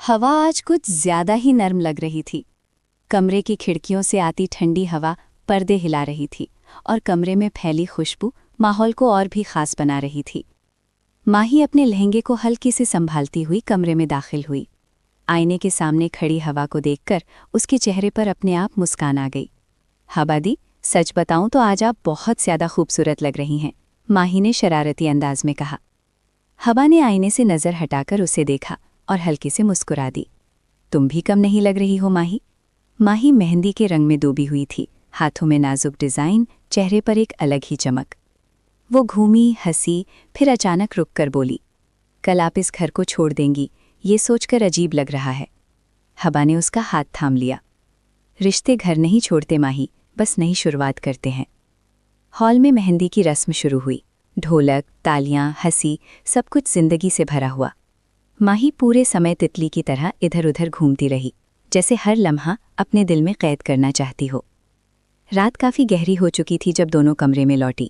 हवा आज कुछ ज्यादा ही नर्म लग रही थी। कमरे की खिड़कियों से आती ठंडी हवा पर्दे हिला रही थी और कमरे में फैली खुशबू माहौल को और भी खास बना रही थी। माही अपने लहंगे को हल्की से संभालती हुई कमरे में दाखिल हुई। आईने के सामने खड़ी हवा को देखकर उसके चेहरे पर अपने आप मुस्कान आ गई। हवा दी, सच बताऊं तो आज आप बहुत ज्यादा खूबसूरत लग रही हैं, माही ने शरारती अंदाज में कहा। हवा ने आईने से नजर हटाकर उसे देखा और हल्के से मुस्कुरा दी। तुम भी कम नहीं लग रही हो माही। माही मेहंदी के रंग में डूबी हुई थी, हाथों में नाजुक डिजाइन, चेहरे पर एक अलग ही चमक। वो घूमी, हंसी, फिर अचानक रुककर बोली, कल आप इस घर को छोड़ देंगी, ये सोचकर अजीब लग रहा है। हवा ने उसका हाथ थाम लिया। रिश्ते घर नहीं छोड़ते माही, बस नई शुरुआत करते हैं। हॉल में मेहंदी की रस्म शुरू हुई। ढोलक, तालियां, हंसी, सब कुछ जिंदगी से भरा हुआ। माही पूरे समय तितली की तरह इधर उधर घूमती रही, जैसे हर लम्हा अपने दिल में कैद करना चाहती हो। रात काफ़ी गहरी हो चुकी थी जब दोनों कमरे में लौटी।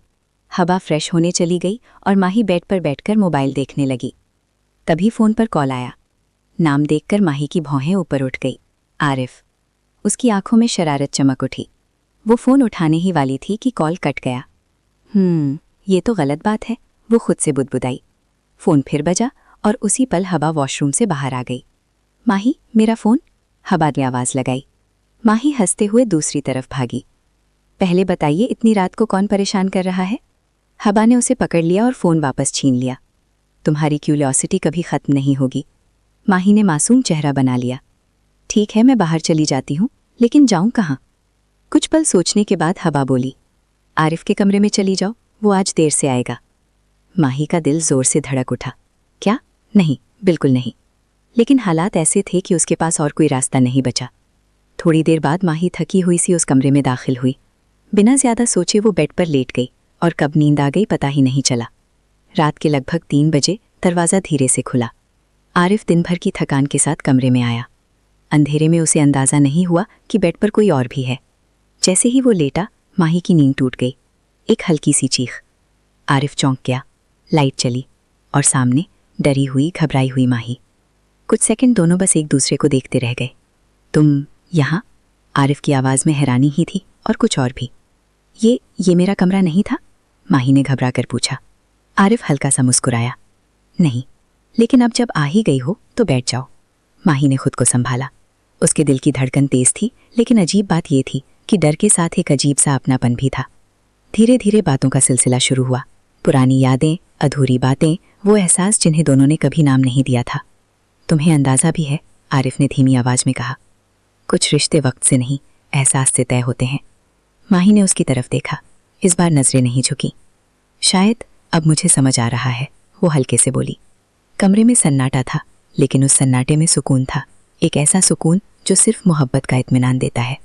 हवा फ्रेश होने चली गई और माही बेड पर बैठकर मोबाइल देखने लगी। तभी फ़ोन पर कॉल आया। नाम देखकर माही की भौहें ऊपर उठ गई। आरिफ। उसकी आंखों में शरारत चमक उठी। वो फ़ोन उठाने ही वाली थी कि कॉल कट गया। ये तो गलत बात है, वो खुद से बुदबुदाई। फ़ोन फिर बजा और उसी पल हवा वॉशरूम से बाहर आ गई। माही, मेरा फ़ोन, हवा ने आवाज़ लगाई। माही हंसते हुए दूसरी तरफ भागी। पहले बताइए, इतनी रात को कौन परेशान कर रहा है? हवा ने उसे पकड़ लिया और फ़ोन वापस छीन लिया। तुम्हारी क्यूरियोसिटी कभी ख़त्म नहीं होगी। माही ने मासूम चेहरा बना लिया। ठीक है, मैं बाहर चली जाती हूँ, लेकिन जाऊँ कहाँ? कुछ पल सोचने के बाद हवा बोली, आरिफ के कमरे में चली जाओ, वो आज देर से आएगा। माही का दिल ज़ोर से धड़क उठा। क्या? नहीं, बिल्कुल नहीं। लेकिन हालात ऐसे थे कि उसके पास और कोई रास्ता नहीं बचा। थोड़ी देर बाद माही थकी हुई सी उस कमरे में दाखिल हुई। बिना ज़्यादा सोचे वो बेड पर लेट गई और कब नींद आ गई पता ही नहीं चला। रात के लगभग 3 बजे दरवाज़ा धीरे से खुला। आरिफ दिन भर की थकान के साथ कमरे में आया। अंधेरे में उसे अंदाज़ा नहीं हुआ कि बेड पर कोई और भी है। जैसे ही वो लेटा, माही की नींद टूट गई। एक हल्की सी चीख। आरिफ चौंक गया। लाइट चली और सामने डरी हुई, घबराई हुई माही। कुछ सेकंड दोनों बस एक दूसरे को देखते रह गए। तुम यहाँ? आरिफ की आवाज़ में हैरानी ही थी और कुछ और भी। ये मेरा कमरा नहीं था? माही ने घबरा कर पूछा। आरिफ हल्का सा मुस्कुराया। नहीं, लेकिन अब जब आ ही गई हो तो बैठ जाओ। माही ने खुद को संभाला। उसके दिल की धड़कन तेज थी, लेकिन अजीब बात यह थी कि डर के साथ एक अजीब सा अपनापन भी था। धीरे धीरे बातों का सिलसिला शुरू हुआ। पुरानी यादें, अधूरी बातें, वो एहसास जिन्हें दोनों ने कभी नाम नहीं दिया था। तुम्हें अंदाज़ा भी है, आरिफ ने धीमी आवाज़ में कहा, कुछ रिश्ते वक्त से नहीं, एहसास से तय होते हैं। माही ने उसकी तरफ देखा। इस बार नजरें नहीं झुकी। शायद अब मुझे समझ आ रहा है, वो हल्के से बोली। कमरे में सन्नाटा था, लेकिन उस सन्नाटे में सुकून था। एक ऐसा सुकून जो सिर्फ मोहब्बत का इत्मीनान देता है।